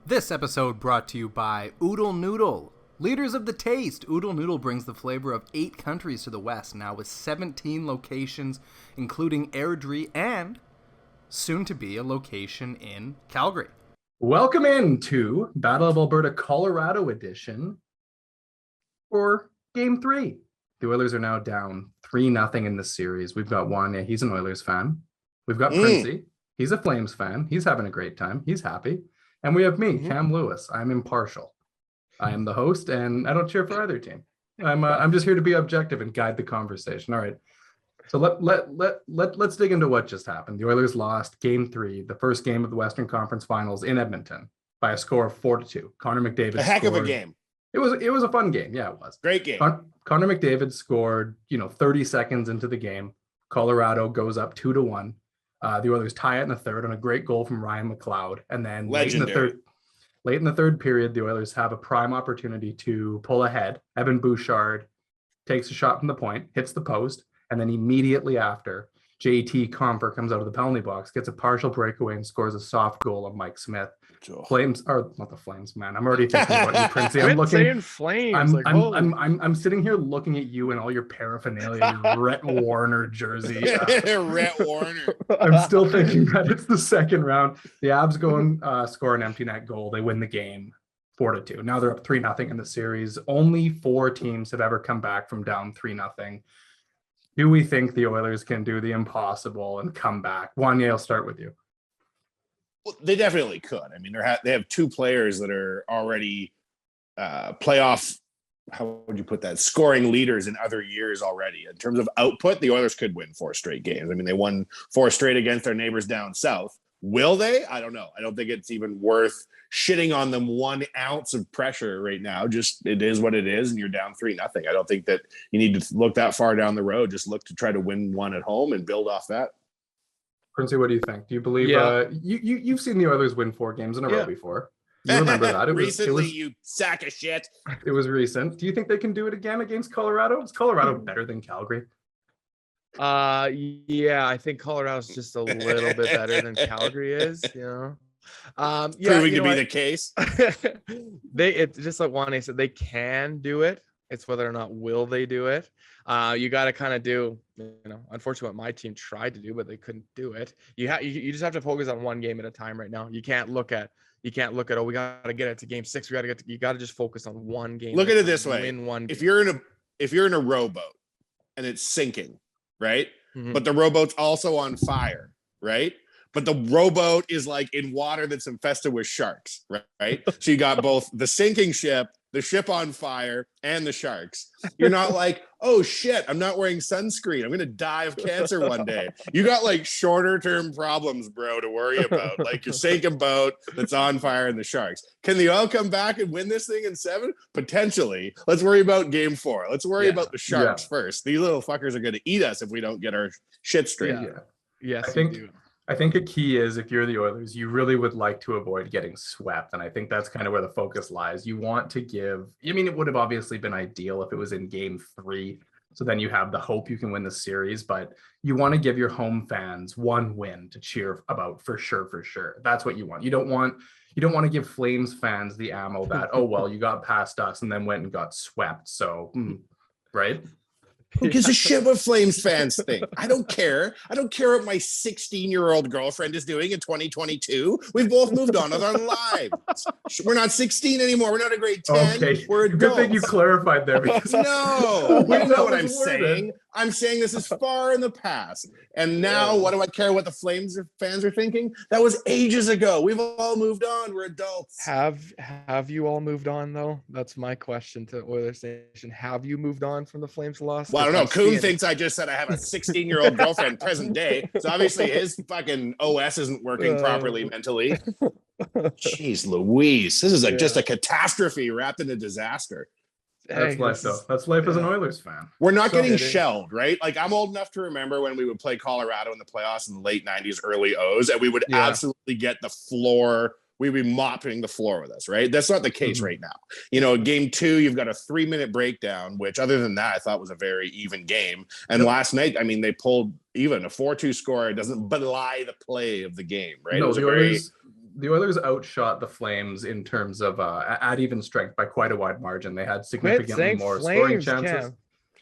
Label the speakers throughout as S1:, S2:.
S1: This episode brought to you by Oodle Noodle. Leaders of the taste, Oodle Noodle brings the flavor of 8 countries to the West, now with 17 locations, including Airdrie and, soon to be, a location in Calgary.
S2: Welcome into Battle of Alberta, Colorado Edition for Game 3. The Oilers are now down 3-0 in the series. We've got Wanye, he's an Oilers fan. We've got Printzy, he's a Flames fan. He's having a great time. He's happy. And we have me, Cam Lewis. I'm impartial. I am the host, and I don't cheer for either team. I'm just here to be objective and guide the conversation. All right. So let's dig into what just happened. The Oilers lost Game 3, the first game of the Western Conference Finals in Edmonton, by a score of 4-2. Connor McDavid.
S3: A heck of a game.
S2: It was a fun game. Yeah, it was.
S3: Great game.
S2: Connor McDavid scored, 30 seconds into the game. Colorado goes up 2-1. The Oilers tie it in the third on a great goal from Ryan McLeod. And then late in the third period, the Oilers have a prime opportunity to pull ahead. Evan Bouchard takes a shot from the point, hits the post, and then immediately after, JT Compher comes out of the penalty box, gets a partial breakaway, and scores a soft goal of Mike Smith. Flames are not the Flames, man. I'm already thinking about you, Princey. I'm looking.
S4: Saying Flames.
S2: I'm sitting here looking at you and all your paraphernalia, your Rhett Warner jersey.
S3: Rhett Warner.
S2: I'm still thinking that it's the second round. The Avs go and score an empty net goal. They win the game 4-2. Now they're up 3-0 in the series. Only 4 teams have ever come back from down 3-0. Do we think the Oilers can do the impossible and come back? Wanye, I'll start with you.
S3: Well, they definitely could. I mean, they have 2 players that are already playoff, how would you put that, scoring leaders in other years already. In terms of output, the Oilers could win 4 straight games. I mean, they won 4 straight against their neighbors down south. Will they? I don't know. I don't think it's even worth shitting on them 1 ounce of pressure right now. Just it is what it is, and you're down 3-0. I don't think that you need to look that far down the road. Just look to try to win 1 at home and build off that.
S2: Princey, what do you think? Do you believe you've seen the Oilers win 4 games in a row before? You remember that?
S3: Recently, you sack of shit.
S2: It was recent. Do you think they can do it again against Colorado? Is Colorado better than Calgary?
S4: Yeah, I think Colorado's just a little bit better than Calgary is,
S3: Proving to be the case.
S4: It's just like Wanye said, they can do it. It's whether or not will they do it. You got to kind of do, unfortunately what my team tried to do, but they couldn't do it. You just have to focus on 1 game at a time right now. You can't look at, oh, we got to get it to game 6. You got to just focus on 1 game.
S3: Look at it this way.
S4: Win 1 game.
S3: If you're in a rowboat and it's sinking, right? Mm-hmm. But the rowboat's also on fire, right? But the rowboat is like in water that's infested with sharks, right? So you got both the sinking ship, the ship on fire, and the sharks. You're not like, oh shit, I'm not wearing sunscreen. I'm going to die of cancer one day. You got like shorter term problems, bro, to worry about. Like your sinking boat that's on fire and the sharks. Can the Oil come back and win this thing in 7? Potentially. Let's worry about game 4. Let's worry about the sharks first. These little fuckers are going to eat us if we don't get our shit straight.
S4: Yeah. Yes,
S2: I think a key is if you're the Oilers, you really would like to avoid getting swept. And I think that's kind of where the focus lies. You want to it would have obviously been ideal if it was in game 3. So then you have the hope you can win the series, but you want to give your home fans 1 win to cheer about for sure. That's what you want. You don't want to give Flames fans the ammo that, oh, well, you got past us and then went and got swept. So, right?
S3: Who gives a shit what Flames fans think? I don't care. I don't care what my 16-year-old girlfriend is doing in 2022. We've both moved on with our lives. We're not 16 anymore. We're not a grade 10. Okay. We're adults.
S2: Good thing you clarified there.
S3: No, you know what I'm saying. I'm saying this is far in the past. And now, what do I care what the Flames fans are thinking? That was ages ago. We've all moved on. We're adults.
S4: Have you all moved on, though? That's my question to Oilers Nation. Have you moved on from the Flames loss?
S3: Well, I don't know. Kuhn thinks I just said I have a 16-year-old girlfriend present day. So obviously his fucking OS isn't working properly mentally. Jeez Louise. This is just a catastrophe wrapped in a disaster.
S2: That's life, though. That's life as an Oilers fan.
S3: We're not getting shelled, right? Like, I'm old enough to remember when we would play Colorado in the playoffs in the late 90s, early O's, and we would absolutely get the floor. We'd be mopping the floor with us, right? That's not the case right now. Game 2, you've got a 3-minute breakdown, which other than that, I thought was a very even game. And last night, I mean, they pulled even a 4-2 score. It doesn't belie the play of the game, right?
S2: No,
S3: it was a very
S2: the Oilers outshot the Flames in terms of at even strength by quite a wide margin. They had significantly more scoring chances.
S4: Cam.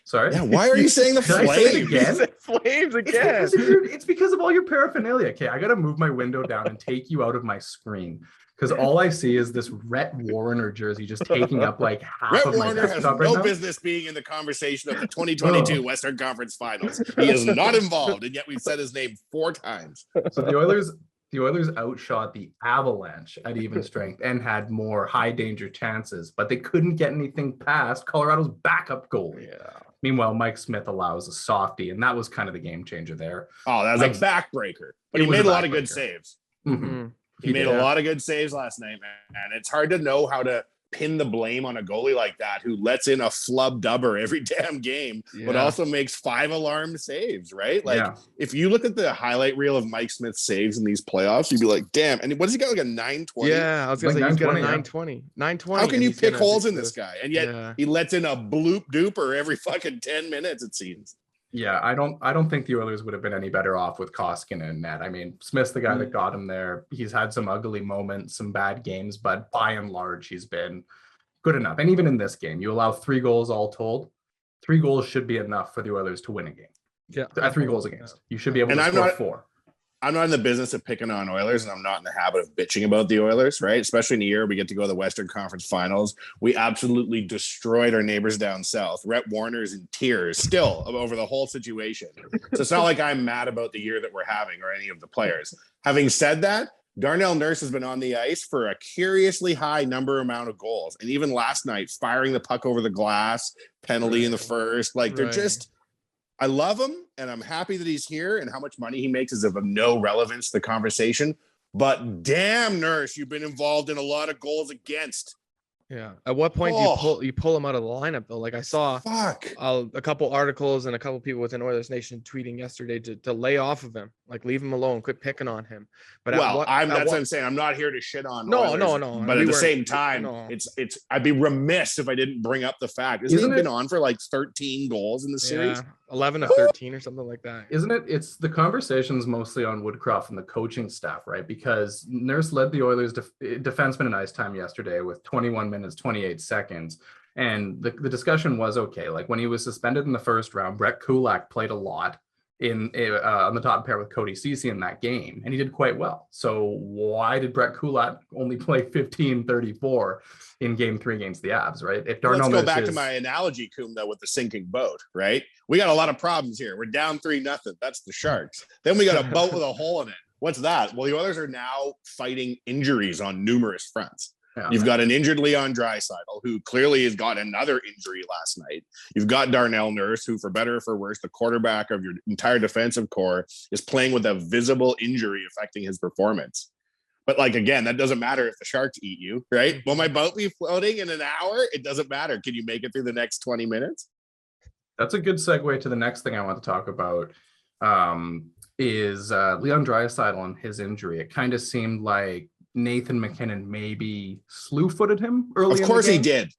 S2: Sorry.
S3: Yeah, why are you saying the
S2: Did I say it
S3: Flames?
S2: again?
S4: You said Flames again.
S2: It's because of all your paraphernalia. Okay, I gotta move my window down and take you out of my screen because all I see is this Rhett Warrener jersey just taking up like half
S3: Rhett
S2: of my
S3: Warrener has
S2: desktop right
S3: no
S2: now.
S3: business being in the conversation of the 2022 Western Conference Finals. He is not involved, and yet we've said his name 4 times.
S2: So the Oilers outshot the Avalanche at even strength and had more high danger chances, but they couldn't get anything past Colorado's backup goalie.
S4: Yeah.
S2: Meanwhile, Mike Smith allows a softie, and that was kind of the game changer there.
S3: Oh, that was a backbreaker. But he made a lot of good saves.
S2: Mm-hmm.
S3: He made a lot of good saves last night, man. And it's hard to know how to pin the blame on a goalie like that who lets in a flub dubber every damn game, but also makes 5 alarm saves, right? Like, if you look at the highlight reel of Mike Smith's saves in these playoffs, you'd be like, damn. And what does he got, like a 920?
S4: Yeah, I was going to say, he's got a 920. 920.
S3: How can you pick holes in this guy? And yet he lets in a bloop duper every fucking 10 minutes, it seems.
S2: Yeah, I don't think the Oilers would have been any better off with Koskinen and net. I mean, Smith's the guy that got him there. He's had some ugly moments, some bad games, but by and large, he's been good enough. And even in this game, you allow 3 goals all told. 3 goals should be enough for the Oilers to win a game.
S4: Yeah,
S2: 3 goals against. You should be able to score 4.
S3: I'm not in the business of picking on Oilers, and I'm not in the habit of bitching about the Oilers, right? Especially in a year we get to go to the Western Conference Finals. We absolutely destroyed our neighbors down south. Rhett Warrener's in tears still over the whole situation. So it's not like I'm mad about the year that we're having or any of the players. Having said that, Darnell Nurse has been on the ice for a curiously high amount of goals. And even last night, firing the puck over the glass, penalty in the first. Like, they're just... I love him, and I'm happy that he's here, and how much money he makes is of no relevance to the conversation. But damn, Nurse, you've been involved in a lot of goals against.
S4: Yeah. At what point do you pull him out of the lineup though? Like I saw a couple articles and a couple people within Oilers Nation tweeting yesterday to lay off of him, like leave him alone, quit picking on him. But
S3: that's what I'm saying. I'm not here to shit on Oilers,
S4: no.
S3: But at the same time, it's I'd be remiss if I didn't bring up the fact. Isn't he been on for like 13 goals in the series? 11
S4: of 13 or something like that.
S2: Isn't it? It's the conversations mostly on Woodcroft and the coaching staff, right? Because Nurse led the Oilers defenseman in ice time yesterday with 21 minutes, 28 seconds. And the discussion was, okay, like when he was suspended in the first round, Brett Kulak played a lot on the top pair with Cody Ceci in that game, and he did quite well. So why did Brett Kulak only play 15-34 in game 3 against the Avs, right? If Darnell
S3: Let's go back to my analogy, Coom, though, with the sinking boat, right? We got a lot of problems here. We're down 3-0. That's the Sharks. Then we got a boat with a hole in it. What's that? Well, the Oilers are now fighting injuries on numerous fronts. Yeah. You've got an injured Leon Draisaitl, who clearly has got another injury last night. You've got Darnell Nurse, who, for better or for worse, the quarterback of your entire defensive core, is playing with a visible injury affecting his performance. But, like, again, that doesn't matter if the Sharks eat you, right? Will my boat be floating in an hour? It doesn't matter. Can you make it through the next 20 minutes?
S2: That's a good segue to the next thing I want to talk about, is Leon Draisaitl and his injury. It kind of seemed like Nathan McKinnon maybe slew-footed him early.
S3: Of course he did.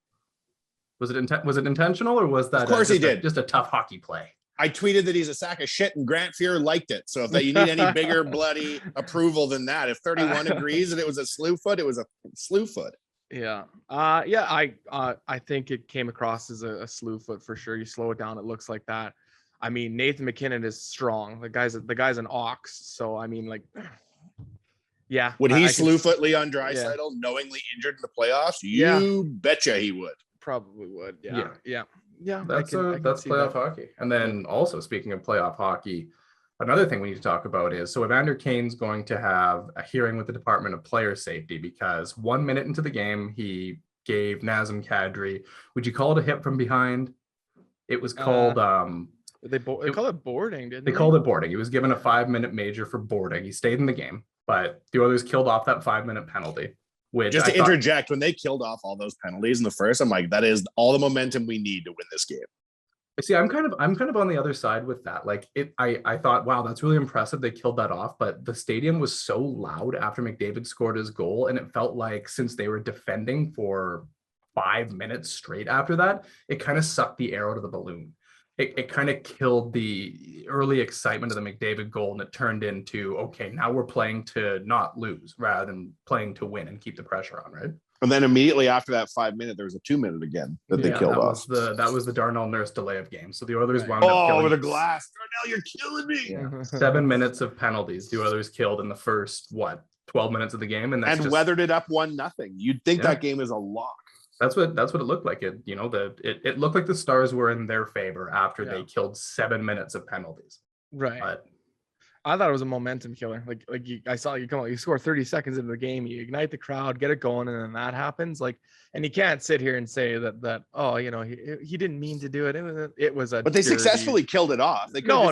S2: Was it intentional, or was that?
S3: Of course he did.
S2: Just a tough hockey play.
S3: I tweeted that he's a sack of shit, and Grant Fuhr liked it. So if you need any bigger bloody approval than that, if 31 agrees that it was a slew foot, it was a slew foot.
S4: Yeah. I think it came across as a slew foot for sure. You slow it down, it looks like that. I mean, Nathan McKinnon is strong. The guy's an ox. So I mean, like, yeah.
S3: Would he slew foot Leon Draisaitl knowingly injured in the playoffs? You betcha he would.
S4: Probably would. Yeah.
S2: That's playoff hockey. And then also, speaking of playoff hockey, another thing we need to talk about is, so Evander Kane's going to have a hearing with the Department of Player Safety because 1 minute into the game, he gave Nazem Kadri, would you call it a hit from behind? It was called
S4: they call it boarding, didn't they?
S2: They called it boarding. He was given a 5-minute major for boarding. He stayed in the game, but the Oilers killed off that 5-minute penalty.
S3: Just to interject, when they killed off all those penalties in the first, I'm like, that is all the momentum we need to win this game.
S2: See, I'm kind of on the other side with that. Like, I thought, wow, that's really impressive. They killed that off, but the stadium was so loud after McDavid scored his goal, and it felt like since they were defending for 5 minutes straight after that, it kind of sucked the air out of the balloon. it kind of killed the early excitement of the McDavid goal, and it turned into, okay, now we're playing to not lose rather than playing to win and keep the pressure on, right?
S3: And then immediately after that 5 minute, there was a 2 minute again that they killed off.
S2: That was the Darnell Nurse delay of game. So the Oilers wound
S3: up
S2: killing
S3: over the glass. Darnell, you're killing me.
S2: Yeah. 7 minutes of penalties. The Oilers killed in the first 12 minutes of the game, and
S3: weathered it up 1-0. You'd think that game is a lock.
S2: That's what it looked like. It looked like the Stars were in their favor after they killed 7 minutes of penalties.
S4: Right.
S2: But
S4: I thought it was a momentum killer. I saw you come out, you score 30 seconds into the game, you ignite the crowd, get it going, and then that happens. And you can't sit here and say that he didn't mean to do it. It was a.
S3: But they successfully killed it off. They
S4: no.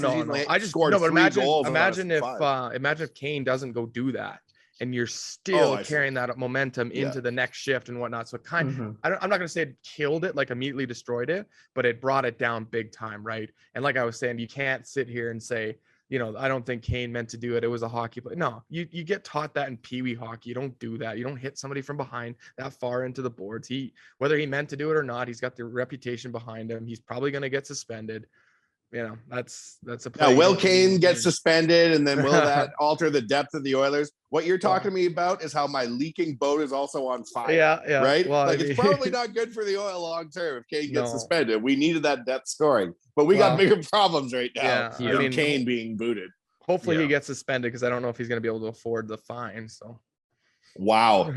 S4: I just scored 3 goals. Imagine if Kane doesn't go do that, and you're still carrying that momentum into the next shift and whatnot. So I'm not going to say it killed it, like immediately destroyed it, but it brought it down big time, right? And like I was saying, you can't sit here and say, I don't think Kane meant to do it. It was a hockey play. No, you get taught that in peewee hockey. You don't do that. You don't hit somebody from behind that far into the boards. Whether he meant to do it or not, he's got the reputation behind him. He's probably going to get suspended. That's a play.
S3: Now, will Kane get suspended, and then will that alter the depth of the Oilers? What you're talking to me about is how my leaking boat is also on fire.
S4: Yeah.
S3: Right? Well, it's probably not good for the Oil long term if Kane gets suspended. We needed that depth scoring, but we got bigger problems right now. Kane being booted.
S4: Hopefully he gets suspended, because I don't know if he's going to be able to afford the fine. So.
S3: Wow.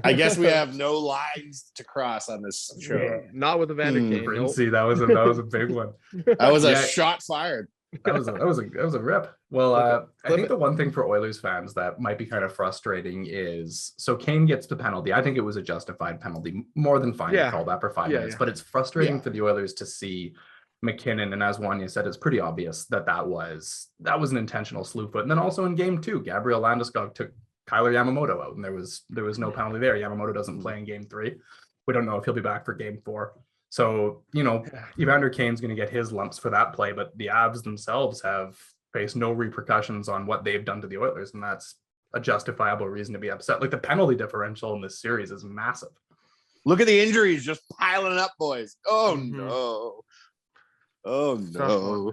S3: I guess we have no lines to cross on this show.
S4: Not with the Vander Kane.
S2: Printzy, that was a big one.
S3: That was a shot fired.
S2: That was a rip. Well, I think the one thing for Oilers fans that might be kind of frustrating is, so Kane gets the penalty. I think it was a justified penalty, more than fine to call that for 5 minutes. But it's frustrating for the Oilers to see McKinnon, and as Wanye said, it's pretty obvious that was an intentional slew foot. And then also in game 2, Gabriel Landeskog took Kyler Yamamoto out, and there was no penalty there. Yamamoto doesn't play in game 3. We don't know if he'll be back for game 4. So, Evander Kane's going to get his lumps for that play, but the Avs themselves have faced no repercussions on what they've done to the Oilers, and that's a justifiable reason to be upset. Like, the penalty differential in this series is massive.
S3: Look at the injuries just piling up, boys. Oh, no. Oh, no.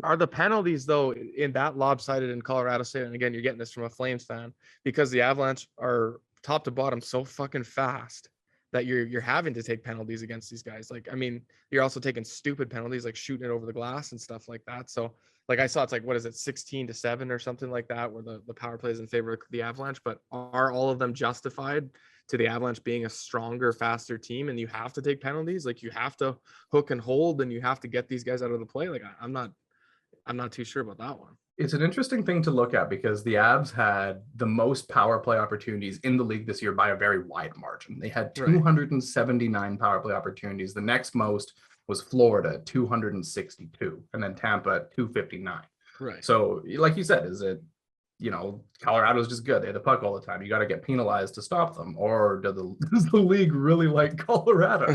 S4: Are the penalties, though, in that lopsided in Colorado State? And again, you're getting this from a Flames fan, because the Avalanche are top to bottom so fucking fast that you're having to take penalties against these guys. Like, I mean, you're also taking stupid penalties, like shooting it over the glass and stuff like that. So, like, I saw it's like, what is it, 16-7 or something like that, where the power play is in favor of the Avalanche. But are all of them justified to the Avalanche being a stronger, faster team, and you have to take penalties? Like, you have to hook and hold, and you have to get these guys out of the play. Like, I'm not too sure about that one.
S2: It's an interesting thing to look at, because the Avs had the most power play opportunities in the league this year by a very wide margin. They had 279 power play opportunities. The next most was Florida, 262, and then Tampa at 259.
S4: Right.
S2: So, like you said, is it, Colorado's just good. They have the puck all the time. You got to get penalized to stop them. Or does the league really like Colorado?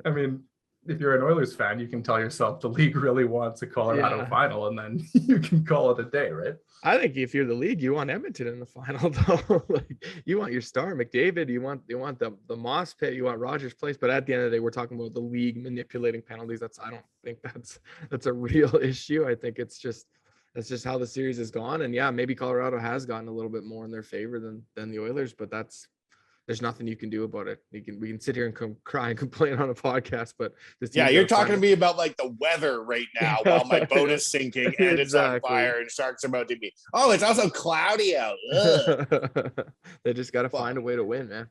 S2: I mean, if you're an Oilers fan, you can tell yourself the league really wants a Colorado final, and then you can call it a day, right?
S4: I think if you're the league, you want Edmonton in the final, though. Like, you want your star McDavid, you want the Moss pit, you want Rogers Place. But at the end of the day, we're talking about the league manipulating penalties. I don't think that's a real issue. I think that's just how the series has gone. And yeah, maybe Colorado has gotten a little bit more in their favor than the Oilers, but there's nothing you can do about it. We can sit here and cry and complain on a podcast, but
S3: you're talking to me about like the weather right now while my boat is sinking and it's on fire and sharks are about to be. Oh, it's also cloudy out.
S4: They just got to find a way to win, man.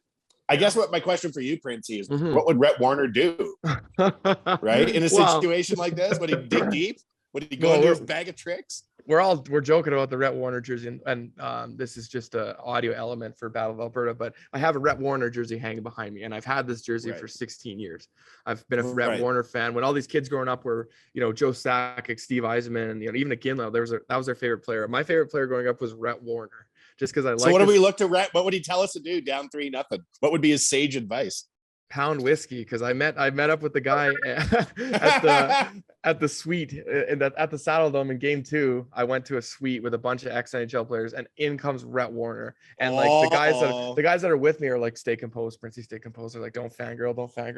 S3: I guess what my question for you, Printzy, is what would Rhett Warner do? Right? In a situation like this, would he dig deep? Would he go into his bag of tricks?
S4: We're joking about the Rhett Warner jersey, and this is just an audio element for Battle of Alberta, but I have a Rhett Warner jersey hanging behind me, and I've had this jersey for 16 years. I've been a Rhett Warner fan. When all these kids growing up were, Joe Sakic, Steve Yzerman, even Iginla, that was their favorite player. My favorite player growing up was Rhett Warner, just because I like.
S3: So what do we look to Rhett? What would he tell us to do down 3-0? What would be his sage advice?
S4: Pound whiskey, because I met up with the guy at at the suite at the Saddle Dome in Game 2. I went to a suite with a bunch of ex-NHL players, and in comes Rhett Warner. And like the guys that are with me are like, stay composed, Printzy, stay composed. They're like, don't fangirl.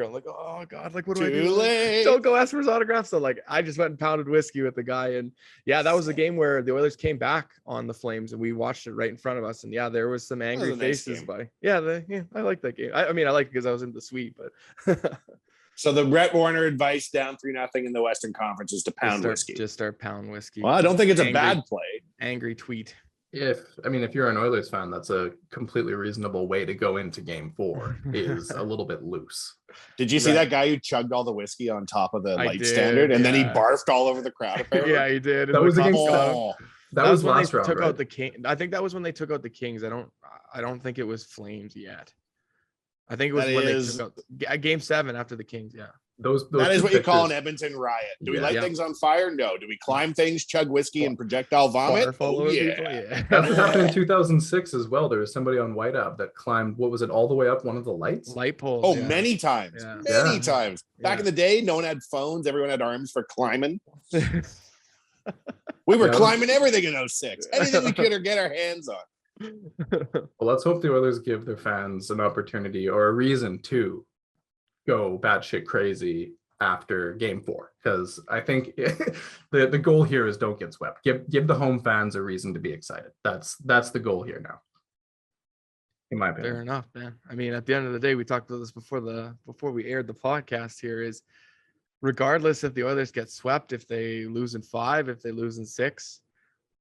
S4: I'm like, oh God, like what do I do?
S3: late.
S4: Don't go ask for his autograph. So like, I just went and pounded whiskey with the guy, and yeah, that was the game where the Oilers came back on the Flames, and we watched it right in front of us. And yeah, there was some angry
S3: was a nice
S4: faces
S3: game.
S4: I like that game. I mean, I like it because I was in the suite, but.
S3: So the Rhett Warner advice down 3-0 in the Western Conference is to pound whiskey.
S4: Just start pound whiskey.
S3: Well, I don't think it's
S4: Angry-
S3: a bad play.
S4: Angry tweet.
S2: If you're an Oilers fan, that's a completely reasonable way to go into Game 4. Is a little bit loose.
S3: Did you see that guy who chugged all the whiskey on top of the
S4: I
S3: light
S4: did,
S3: standard, and then he
S4: yeah.
S3: barfed all over the crowd? Apparently?
S4: Yeah, he did.
S2: That was against
S3: Oh,
S2: that was
S4: when
S2: last
S4: they
S2: round,
S4: took
S2: right?
S4: out the King. I think that was when they took out the Kings. I don't think it was Flames yet. I think it was
S3: That
S4: when
S3: is-
S4: they took out Game 7 after the Kings. Yeah.
S2: Those
S3: that is
S2: two
S3: what you call an
S2: pictures-
S3: Edmonton riot. Do we
S2: Yeah.
S3: light
S4: Yeah.
S3: things on fire? No. Do we climb things, chug whiskey, and projectile vomit?
S4: Barf all
S3: Oh,
S4: over
S3: yeah.
S4: people, yeah.
S2: That happened in 2006 as well. There was somebody on White Up that climbed, what was it, all the way up one of the lights?
S4: Light poles.
S3: Oh,
S4: yeah.
S3: many times.
S4: Yeah.
S3: Many
S2: Yeah.
S3: times. Back
S4: Yeah.
S3: in the day, no one had phones. Everyone had arms for climbing. We were
S2: Yeah.
S3: climbing everything in 06. Anything we could get our hands on.
S2: Well, let's hope the Oilers give their fans an opportunity or a reason to go batshit crazy after Game 4, because I think the goal here is don't get swept. Give the home fans a reason to be excited. That's the goal here now, in my opinion.
S4: Fair enough, man. I mean, at the end of the day, we talked about this before we aired the podcast here, is regardless if the Oilers get swept, if they lose in 5, if they lose in 6,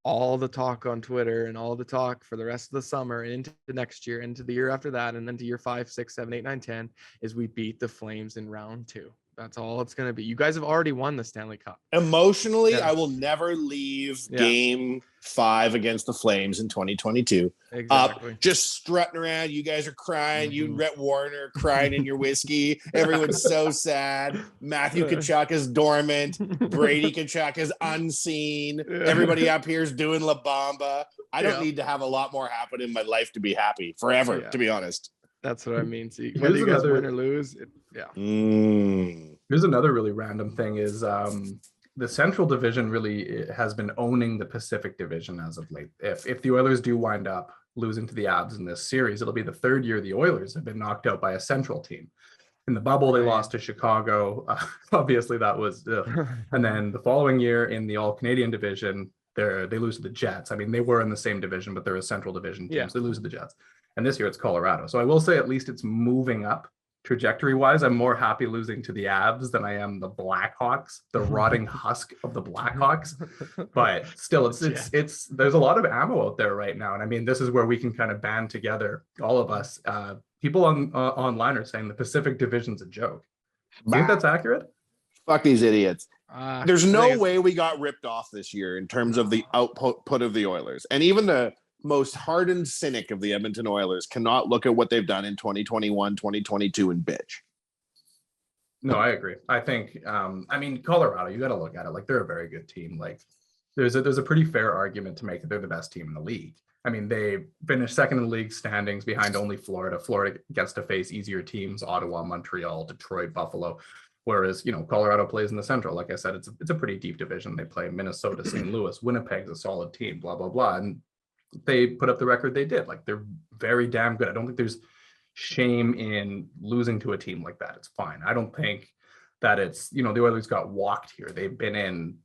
S4: all the talk on Twitter and all the talk for the rest of the summer and into the next year, into the year after that, and then to year 5, 6, 7, 8, 9, 10 is we beat the Flames in round 2. That's all it's going to be. You guys have already won the Stanley Cup.
S3: Emotionally,
S4: Yeah.
S3: I will never leave
S4: Yeah.
S3: Game 5 against the Flames in 2022.
S4: Exactly.
S3: Just strutting around. You guys are crying. You and
S4: Mhm.
S3: Rhett Warner crying in your whiskey. Everyone's so sad. Matthew Tkachuk is dormant. Brady Tkachuk is unseen.
S4: Yeah.
S3: Everybody up here is doing La Bamba. I don't
S4: Yeah.
S3: need to have a lot more happen in my life to be happy forever,
S4: Yeah.
S3: to be honest.
S4: That's what I mean. See, whether you guys win or lose, yeah.
S2: Here's another really random thing is the Central Division really has been owning the Pacific Division as of late. If the Oilers do wind up losing to the Avs in this series, it'll be the third year the Oilers have been knocked out by a Central team. In the bubble, they
S4: Right.
S2: lost to Chicago. Obviously, that was and then the following year in the All-Canadian Division, they lose to the Jets. I mean, they were in the same division, but they're a Central Division team,
S4: Yeah.
S2: so they lose to the Jets. And this year it's Colorado. So I will say at least it's moving up trajectory-wise. I'm more happy losing to the Avs than I am the Blackhawks, the rotting husk of the Blackhawks. But still, it's there's a lot of ammo out there right now. And I mean, this is where we can kind of band together, all of us. People online are saying the Pacific Division's a joke. Do you think that's accurate?
S3: Fuck these idiots. There's
S4: I think
S3: no
S4: it's-
S3: way we got ripped off this year in terms of the output of the Oilers. And even the most hardened cynic of the Edmonton Oilers cannot look at what they've done in 2021, 2022 and bitch.
S2: No, I agree. I think, I mean, Colorado, you got to look at it like they're a very good team. Like there's a pretty fair argument to make that they're the best team in the league. I mean, they finished second in the league standings behind only Florida. Florida gets to face easier teams, Ottawa, Montreal, Detroit, Buffalo. Whereas, Colorado plays in the Central. Like I said, it's a pretty deep division. They play Minnesota, St. Louis, Winnipeg's a solid team, blah, blah, blah. And they put up the record they did. Like they're very damn good. I don't think there's shame in losing to a team like that. It's fine. I don't think that it's, the Oilers got walked here. They've been in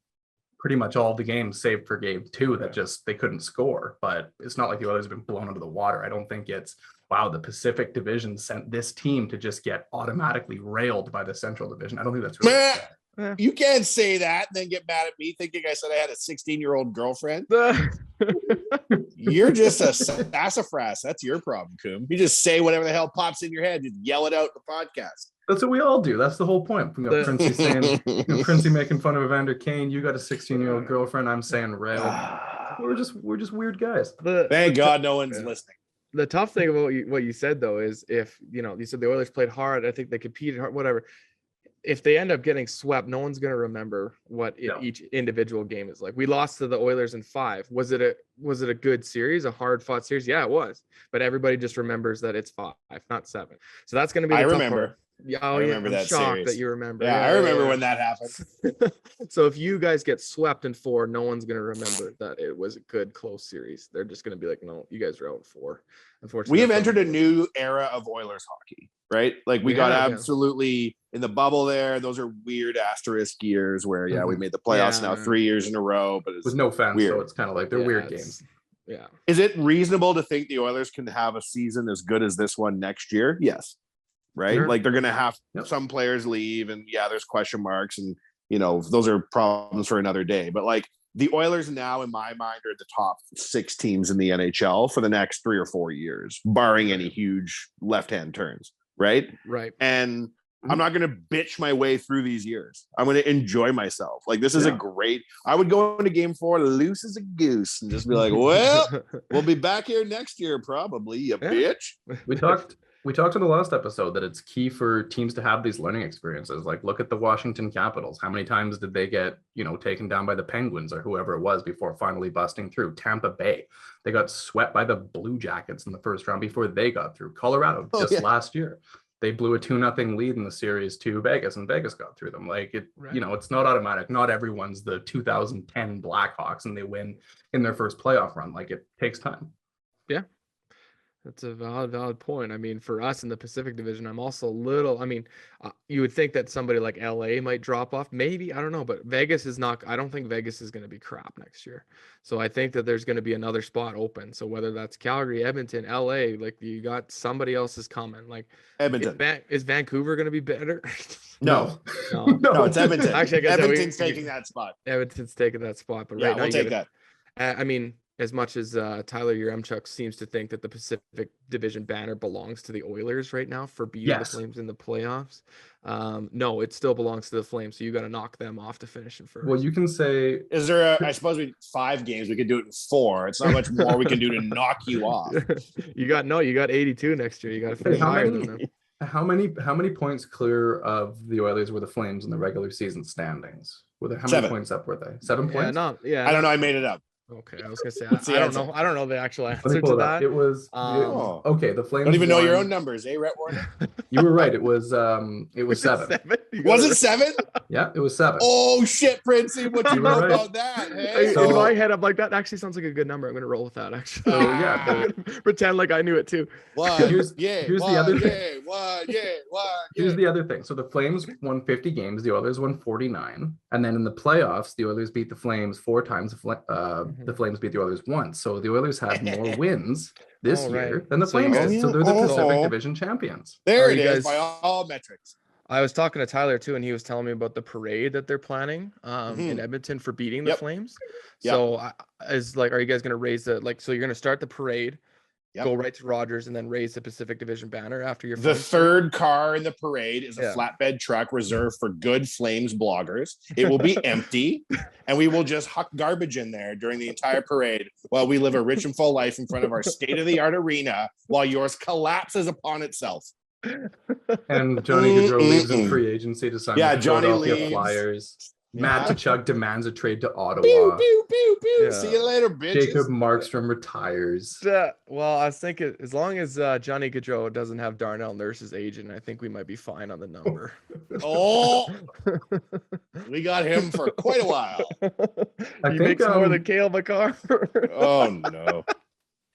S2: pretty much all the games save for game 2 that just they couldn't score. But it's not like the Oilers have been blown out of the water. I don't think it's, wow, the Pacific Division sent this team to just get automatically railed by the Central Division. I don't think that's really fair.
S3: You can't say that and then get mad at me thinking I said I had a 16-year-old girlfriend. You're just a sassafras. That's your problem, Coom. You just say whatever the hell pops in your head. Just yell it out in the podcast.
S2: That's what we all do. That's the whole point. We got Printzy saying, Printzy making fun of Evander Kane. You got a 16-year-old girlfriend. I'm saying rail. We're just weird guys.
S3: Thank God no one's listening.
S4: The tough thing about what you said though is if you said the Oilers played hard, I think they competed hard, whatever. If they end up getting swept, no one's going to remember what each individual game is like. We lost to the Oilers in 5. Was it a good series, a hard fought series? Yeah, it was. But everybody just remembers that it's 5, not 7. So that's going to be the tough part. Yeah,
S3: I remember
S4: I'm
S3: that
S4: shocked
S3: series.
S4: that you remember.
S3: Yeah, I remember when that happened.
S4: So if you guys get swept in 4, no one's gonna remember that it was a good close series. They're just gonna be like, no, you guys are out in 4. Unfortunately,
S3: We have
S4: that's
S3: entered a
S4: how-
S3: new era of Oilers hockey, right? Like we
S4: We
S3: got
S4: have, yeah.
S3: absolutely in the bubble there. Those are weird asterisk years where, we made the playoffs now
S4: Yeah.
S3: 3 years in a row, but it's
S2: With no fans, so
S3: weird.
S2: it's kind of like they're weird
S4: it's-
S2: games.
S4: Yeah.
S3: Is it reasonable to think the Oilers can have a season as good as this one next year? Yes. Right?
S2: Sure.
S3: Like they're going to have
S2: Yep.
S3: some players leave and there's question marks and, those are problems for another day. But like the Oilers now, in my mind, are the top 6 teams in the NHL for the next 3 or 4 years, barring any huge left-hand turns. Right.
S4: Right.
S3: And I'm not going to bitch my way through these years. I'm going to enjoy myself. Like this is I would go into game 4 loose as a goose and just be like, well, we'll be back here next year, probably, you bitch.
S2: We talked in the last episode that it's key for teams to have these learning experiences. Like, look at the Washington Capitals. How many times did they get, taken down by the Penguins or whoever it was before finally busting through? Tampa Bay, they got swept by the Blue Jackets in the first round before they got through. Colorado last year, they blew a 2-0 lead in the series to Vegas, and Vegas got through them. Like it's not automatic. Not everyone's the 2010 Blackhawks and they win in their first playoff run. Like it takes time.
S4: Yeah. That's a valid point. I mean, for us in the Pacific Division, I'm also a little. I mean, you would think that somebody like LA might drop off. Maybe, I don't know, but Vegas is not. I don't think Vegas is going to be crap next year. So I think that there's going to be another spot open. So whether that's Calgary, Edmonton, LA, like you got somebody else is coming. Like
S3: Edmonton.
S4: Is Vancouver going to be better?
S3: No, it's Edmonton. Actually, I guess Edmonton's taking that spot.
S4: Edmonton's taking that spot, but right now
S3: we'll take that.
S4: I mean, as much as Tyler Yaremchuk seems to think that the Pacific Division banner belongs to the Oilers right now for beating the Flames in the playoffs, no, it still belongs to the Flames. So you got to knock them off to finish it first.
S2: Well, you can say,
S3: is there I suppose 5 games, we could do it in 4. It's not much more we can do to knock you off.
S4: You got 82 next year. You got to finish higher than them.
S2: How many points clear of the Oilers were the Flames in the regular season standings? How
S3: 7.
S2: many points up were they? 7 points?
S3: I don't know. I made it up.
S4: Okay, I was gonna say I don't know. I don't know the actual answer to that.
S2: It was okay. The Flames
S3: don't even know your own numbers, Rhett Warner?
S2: You were right. It was 7.
S3: Was it 7?
S2: Yeah, it was 7.
S3: Oh shit, Printzy, what you know about that? Hey?
S4: In my head, I'm like, that actually sounds like a good number. I'm gonna roll with that. Actually, I'm gonna pretend like I knew it too.
S2: Here's the other thing. Here's the other thing. So the Flames won 50 games. The Oilers won 49, and then in the playoffs, the Oilers beat the Flames 4 times. The Flames beat the Oilers once. So the Oilers had more wins this year than the Flames did. So they're the Pacific Division champions.
S3: There it is, by all metrics.
S4: I was talking to Tyler too, and he was telling me about the parade that they're planning in Edmonton for beating the Flames. So are you guys going to raise so you're going to start the parade, go right to Rogers, and then raise the Pacific Division banner after your.
S3: The third car in the parade is a flatbed truck reserved for good Flames bloggers. It will be empty, and we will just huck garbage in there during the entire parade while we live a rich and full life in front of our state-of-the-art arena, while yours collapses upon itself.
S2: And Johnny Gaudreau leaves in free agency to sign with the
S3: Johnny
S2: Philadelphia Flyers. Matt Tkachuk demands a trade to Ottawa.
S3: Pew, pew, pew, pew. See you later, bitches.
S2: Jacob Markstrom retires.
S4: Well, I was thinking, as long as Johnny Gaudreau doesn't have Darnell Nurse's agent, I think we might be fine on the number.
S3: We got him for quite a while.
S4: He makes more than Cale Makar.
S3: Oh no.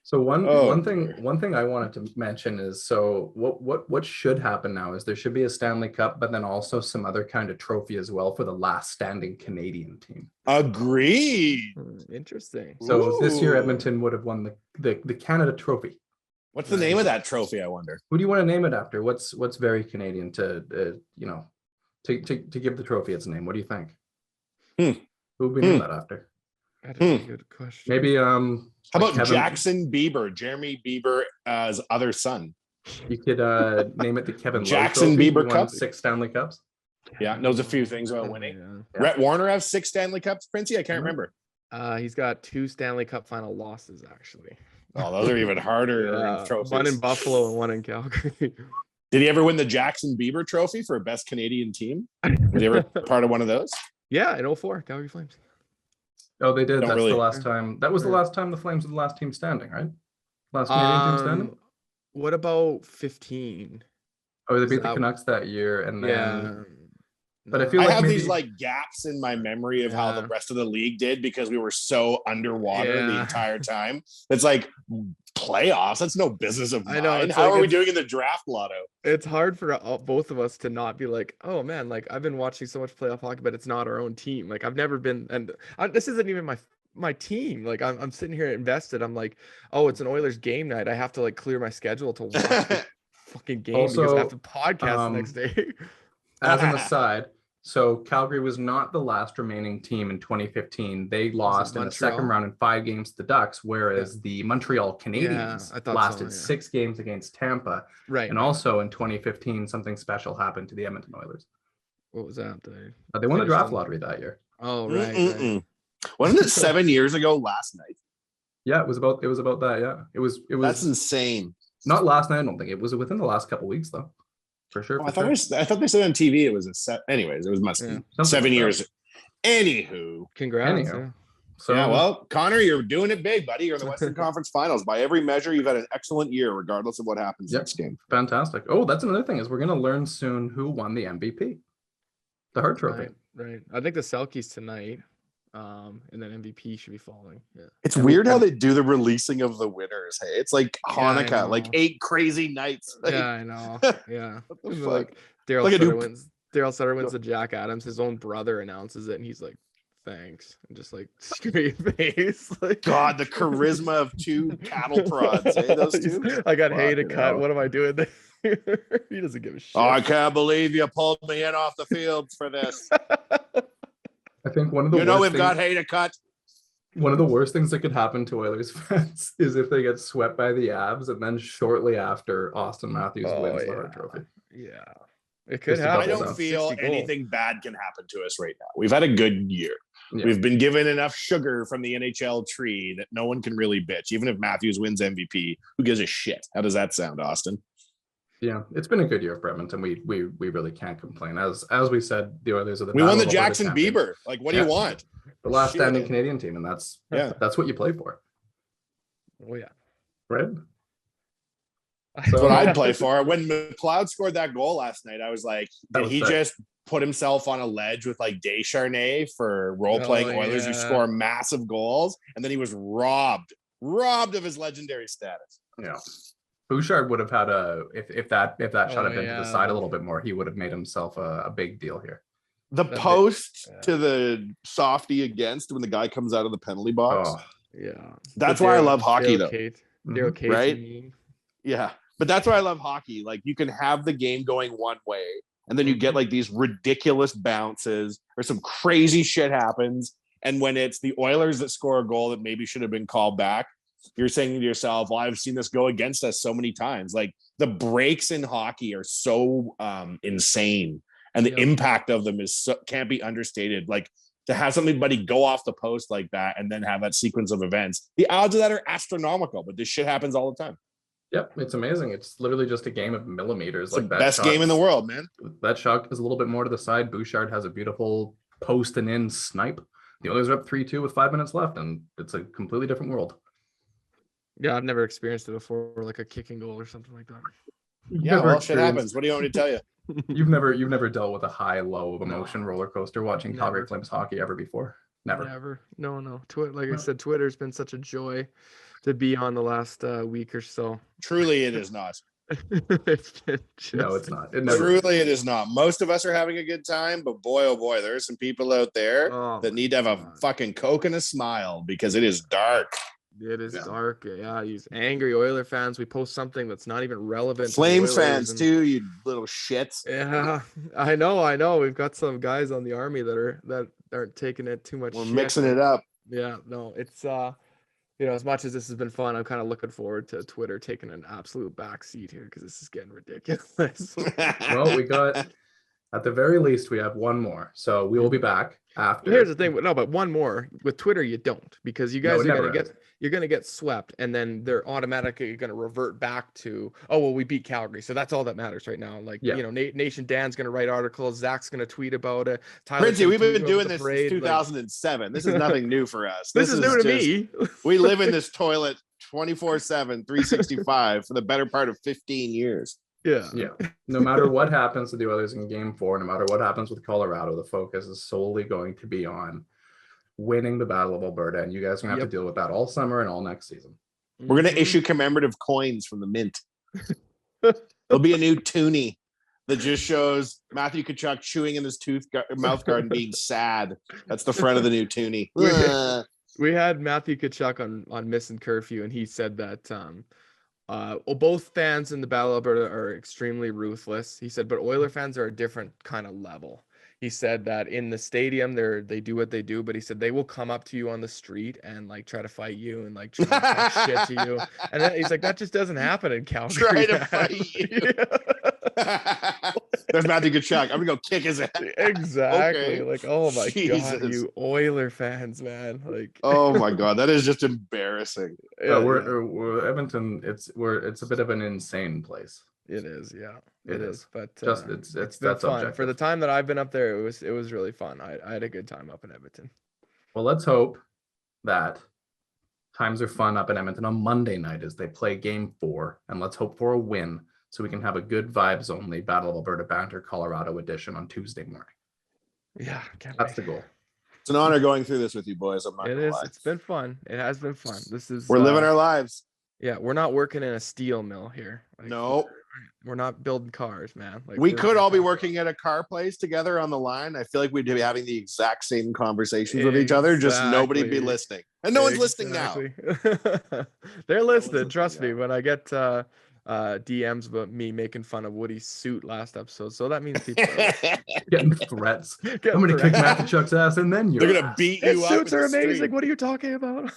S2: So one thing I wanted to mention is, so what should happen now is there should be a Stanley Cup, but then also some other kind of trophy as well for the last standing Canadian team.
S3: Agreed.
S4: Interesting.
S2: So this year Edmonton would have won the Canada Trophy.
S3: What's the name of that trophy, I wonder?
S2: Who do you want to name it after? What's very Canadian to give the trophy its name? What do you think? Who would we name that after?
S4: That is a good question.
S2: Maybe
S3: how about Jackson Bieber, Jeremy Bieber's other son?
S2: You could name it the Kevin
S3: Jackson
S2: Lowe
S3: Bieber Cup.
S2: 6 Stanley Cups.
S3: Yeah, knows a few things about winning. Rhett Warner have 6 Stanley Cups, Printzy? I can't remember.
S4: He's got 2 Stanley Cup final losses, actually.
S3: Oh, those are even harder trophies.
S4: One in Buffalo and one in Calgary.
S3: Did he ever win the Jackson Bieber Trophy for best Canadian team? Was he ever part of one of those?
S4: Yeah, in 2004, Calgary Flames.
S2: Oh, they did. That's the last time. That was the last time the Flames were the last team standing, right? Last Canadian team standing.
S4: What about 15?
S2: Oh, they beat the
S4: that-
S2: Canucks that year, and then
S4: Yeah.
S2: but I
S4: No.
S2: feel
S3: I
S2: like
S3: have
S2: maybe
S3: these like gaps in my memory of how the
S4: Yeah.
S3: rest of the league did because we were so underwater the
S4: Yeah.
S3: entire time. It's like playoffs. That's no business of
S4: I
S3: mine.
S4: know, it's
S3: How
S4: like
S3: are we
S4: it's-
S3: doing in the draft lotto?
S4: It's hard for both of us to not be like, oh man, like I've been watching so much playoff hockey, but it's not our own team. Like I've never been, and this isn't even my team. Like I'm sitting here invested. I'm like, oh, it's an Oilers game night. I have to like clear my schedule to watch the fucking game because I have to podcast the next day.
S2: as an aside, so Calgary was not the last remaining team in 2015. They lost in the second
S4: Montreal?
S2: round in 5 games to the Ducks, whereas the Montreal Canadiens
S4: I thought so,
S2: lasted
S4: yeah.
S2: 6 games against Tampa.
S4: Right.
S2: And also in 2015, something special happened to the Edmonton Oilers.
S4: What was that?
S2: They won the
S4: Finished
S2: draft
S4: on-
S2: lottery that year.
S4: Oh, right.
S3: Mm-mm-mm. Wasn't it 7 years ago last night?
S2: Yeah, it was about that. Yeah, it was
S3: That's insane.
S2: not last night. I don't think it was within the last couple weeks though, for sure.
S3: Oh,
S2: for
S3: I
S2: sure.
S3: thought they said on TV it was a set. Anyways, it was must be
S4: Yeah.
S2: Something
S3: 7
S2: like
S3: years. Anywho,
S4: Congrats.
S2: Anyhow.
S4: Yeah.
S2: So
S3: yeah, well, Connor, you're doing it big, buddy. You're in the Western Conference Finals. By every measure, you've had an excellent year, regardless of what happens
S2: Yep.
S3: next game.
S2: fantastic. Oh, that's another thing is we're gonna learn soon who won the MVP, the Hart Trophy.
S4: Right. I think the Selkies tonight, and then MVP should be following. Yeah.
S3: It's
S2: And
S3: weird
S2: we-
S3: how they do the releasing of the winners. Hey, it's like
S4: Yeah, I
S3: Hanukkah, like
S4: know.
S3: 8 crazy nights. Like,
S4: Yeah, I know. Yeah.
S3: What the
S4: And
S3: fuck?
S4: like Daryl
S3: Like a
S4: Sutter
S3: new-
S4: wins. Daryl Sutter wins to Jack Adams. His own brother announces it, and he's like, "Thanks," and just like straight face. Like,
S3: God, the charisma of 2 cattle prods. Hey, those two.
S4: I got hay to
S3: Fucking
S4: cut.
S3: hell.
S4: What am I doing there? He doesn't give a shit.
S3: Oh, I can't believe you pulled me in off the field for this.
S2: I think one of the
S3: You know
S2: worst
S3: we've got
S2: things-
S3: hay to cut.
S2: one of the worst things that could happen to Oilers fans is if they get swept by the Avs and then shortly after Austin Matthews
S4: Oh,
S2: wins the
S4: yeah.
S2: Hart Trophy.
S4: Yeah, it could
S2: Just
S3: I
S2: about
S4: happen.
S3: don't
S2: so.
S3: feel
S4: 60 goals.
S3: anything bad can happen to us right now. We've had a good year.
S2: Yeah.
S3: We've been given enough sugar from the NHL tree that no one can really bitch. Even if Matthews wins MVP, who gives a shit? How does that sound, Austin?
S2: Yeah, it's been a good year for Edmonton. We really can't complain. As we said, the Oilers are the
S3: We won the
S2: battle of
S3: Jackson
S2: Alberta champions,
S3: Bieber. Like, what do you
S2: Yeah.
S3: want?
S2: the last
S3: Shit.
S2: standing Canadian team, and that's
S3: Yeah.
S2: what you play for,
S4: Oh yeah.
S2: right?
S3: That's what I'd play for. When McLeod scored that goal last night, I was like,
S2: That
S3: did
S2: was
S3: he
S2: sick.
S3: just put himself on a ledge with like Descharnets for role-playing
S4: Oh,
S3: Oilers who
S4: yeah.
S3: score massive goals? And then he was robbed of his legendary status.
S2: Yeah. Bouchard would have had if that shot
S4: Oh,
S2: had been to the
S4: yeah.
S2: side a little bit more, he would have made himself a big deal here.
S3: The
S4: That bit-
S3: post
S4: yeah.
S3: to the softie against when the guy comes out of the penalty box.
S2: Oh,
S4: Yeah.
S3: That's
S4: But
S3: why I
S4: Daryl-
S3: love hockey,
S4: Daryl
S3: though.
S4: Cates-
S2: mhm.
S4: Daryl Cates,
S3: Right?
S4: you mean?
S3: Yeah. But that's why I love hockey. Like, you can have the game going one way, and then you get like these ridiculous bounces or some crazy shit happens. And when it's the Oilers that score a goal that maybe should have been called back, you're saying to yourself, well, I've seen this go against us so many times. Like, the breaks in hockey are so insane, and the
S4: Yep.
S3: impact of them can't be understated. Like, to have somebody go off the post like that and then have that sequence of events, the odds of that are astronomical, but this shit happens all the time.
S2: Yep, it's amazing. It's literally just a game of millimeters.
S3: It's the
S2: Like that
S3: best
S2: shot-
S3: game in the world, man.
S2: That shot is a little bit more to the side. Bouchard has a beautiful post and in snipe. The Oilers are up 3-2 with 5 minutes left, and it's a completely different world.
S4: Yeah, I've never experienced it before, like a kicking goal or something like that.
S2: You've
S3: Yeah,
S2: never
S3: well, shit
S2: experienced-
S3: happens. What do you want me to tell you?
S2: You've never dealt with a high low of emotion roller coaster watching Calgary
S4: Never.
S2: Flames hockey ever before. Never.
S4: Never. No. Like I
S2: No.
S4: said, Twitter's been such a joy to be on the last week or so.
S3: Truly, it is not.
S4: It's been just,
S2: No, it's not. It never.
S3: Truly, it is not. Most of us are having a good time, but boy, oh boy, there are some people out there
S4: Oh
S3: that
S4: my
S3: need to have a
S4: God.
S3: fucking Coke and a smile because it is dark.
S4: It is
S2: Yeah.
S4: dark. Yeah, these angry Oiler fans. We post something that's not even relevant. to the
S3: Flames
S4: Oilers
S3: fans
S4: and-
S3: too, you little shits.
S4: Yeah, I know. We've got some guys on the army that aren't taking it too much.
S3: We're
S4: shit.
S3: mixing it up.
S4: Yeah, no, it's as much as this has been fun, I'm kind of looking forward to Twitter taking an absolute backseat here because this is getting ridiculous.
S2: Well, we got, at the very least, we have one more. So we will be back after.
S4: Here's the thing, no, but one more with Twitter, you don't, because you
S2: No,
S4: guys
S2: it
S4: are
S2: never
S4: gonna
S2: is.
S4: you're gonna get swept, and then they're automatically gonna revert back to, oh well, we beat Calgary, so that's all that matters right now. Like,
S2: Yeah.
S4: Nation Dan's gonna write articles, Zach's gonna tweet about it. Tyler's
S3: Princey,
S4: gonna
S3: we've
S4: tweet
S3: been
S4: about
S3: doing
S4: the
S3: this
S4: parade,
S3: since
S4: like,
S3: 2007. This is nothing new for us.
S4: this is new to
S3: just-
S4: me.
S3: We live in this toilet 24/7, 365 for the better part of 15 years.
S4: Yeah.
S2: Yeah. No matter what happens to the Oilers in game 4, no matter what happens with Colorado, the focus is solely going to be on winning the Battle of Alberta. And you guys are going to have to deal with that all summer and all next season.
S3: We're going to issue commemorative coins from the mint. There'll be a new toonie that just shows Matthew Tkachuk chewing in his mouth guard and being sad. That's the front of the new toonie.
S4: We had Matthew Tkachuk on Missing Curfew, and he said that both fans in the Battle of Alberta are extremely ruthless. He said, but Oiler fans are a different kind of level. He said that in the stadium, they do what they do, but he said they will come up to you on the street and like try to fight you and like try to talk shit to you. And then he's like, that just doesn't happen in Calgary.
S3: Try to fight you. There's Matthew Tkachuk. I'm gonna go kick his ass.
S4: Exactly.
S3: Okay.
S4: Like, oh my
S3: Jesus.
S4: God, you Oiler fans, man. Like,
S3: oh my God, that is just embarrassing.
S2: We're Edmonton. It's a bit of an insane place.
S4: It is, yeah.
S2: It is.
S4: But
S2: Just
S4: it's
S2: that's
S4: been fun.
S2: objective.
S4: For the time that I've been up there, it was really fun. I had a good time up in Edmonton.
S2: Well, let's hope that times are fun up in Edmonton on Monday night as they play game 4, and let's hope for a win so we can have a good vibes only Battle of Alberta Banter Colorado edition on Tuesday morning.
S4: Yeah,
S2: that's the goal.
S3: It's an honor going through this with you boys. I'm not
S4: It
S3: gonna
S4: is.
S3: lie.
S4: It's been fun. It has been fun.
S3: We're living our lives.
S4: Yeah, we're not working in a steel mill here. Like,
S3: No.
S4: We're not building cars, man. Like,
S3: we could all be working at a car place together on the line. I feel like we'd be having the exact same conversations with each other, just nobody'd be listening. And no one's listening now.
S4: They're listening, trust me. When I get DMs about me making fun of Woody's suit last episode, so that means people are
S2: getting threats. I'm gonna kick Matthew Chuck's ass, and then
S3: they're gonna beat you up.
S4: Suits are amazing. What are you talking about?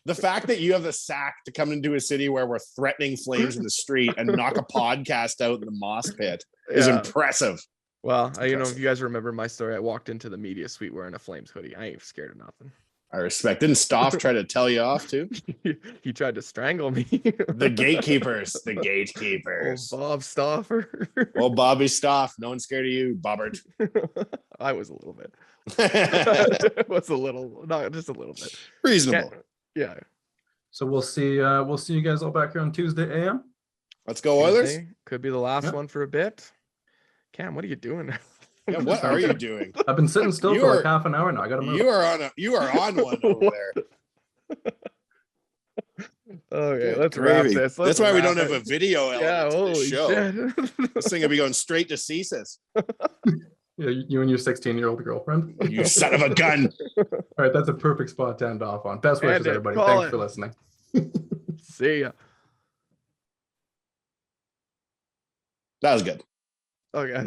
S3: The fact that you have the sack to come into a city where we're threatening Flames in the street and knock a podcast out in the moss pit is impressive.
S4: Well, you know, if you guys remember my story, I walked into the media suite wearing a Flames hoodie. I ain't scared of nothing.
S3: I respect. Didn't Stoff try to tell you off too?
S4: He tried to strangle me.
S3: The gatekeepers. The gatekeepers.
S4: Oh, Bob Stoffer.
S3: Oh, Bobby Stoff. No one's scared of you, Bobbert.
S4: I was a little bit. It was a little, not just a little bit.
S3: Reasonable.
S4: Yeah.
S2: So we'll see you guys all back here on Tuesday AM.
S3: Let's go, Oilers.
S4: Could be the last one for a bit. Cam, what are you doing?
S3: Yeah, what are you doing?
S2: I've been sitting still for like half an hour now. I gotta move.
S3: You are on one over there.
S4: Okay, let's wrap this.
S3: That's why we don't have a video element to this show.
S4: Shit.
S3: This thing will be going straight to CSIS.
S2: Yeah, you and your 16-year-old girlfriend.
S3: You son of a gun.
S2: All right, that's a perfect spot to end off on. Best wishes, everybody. Thanks for listening.
S4: See ya.
S3: That was good.
S4: Okay.